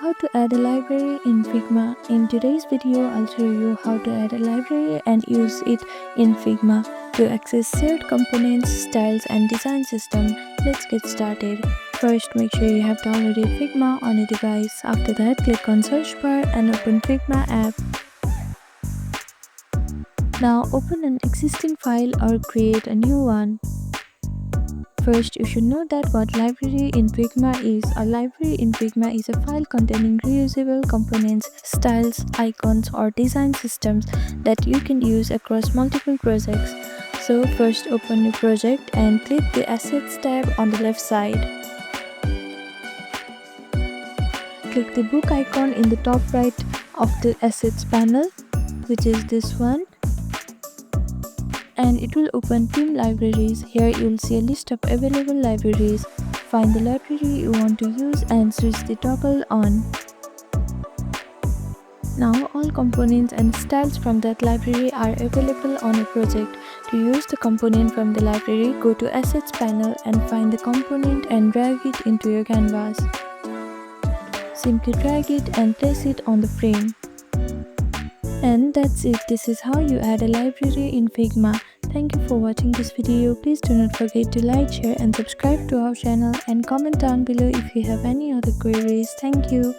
how to add a library in Figma. In today's video, I'll show you how to add a library and use it in Figma to access shared components, styles and design system. Let's get started. First, make sure you have downloaded Figma on a device. After that, click on search bar and open Figma app. Now open an existing file or create a new one. First, you should know that what library in Figma is. A library in Figma is a file containing reusable components, styles, icons, or design systems that you can use across multiple projects. So first, open your project and click the Assets tab on the left side. Click the book icon in the top right of the Assets panel, which is this one. And it will open Theme Libraries. Here you will see a list of available libraries. Find the library you want to use and switch the toggle on. Now all components and styles from that library are available on a project. To use the component from the library, go to Assets panel and find the component and drag it into your canvas. Simply drag it and place it on the frame. And that's it. This is how you add a library in Figma. Thank you for watching this video. Please do not forget to like, share and subscribe to our channel and comment down below if you have any other queries. Thank you.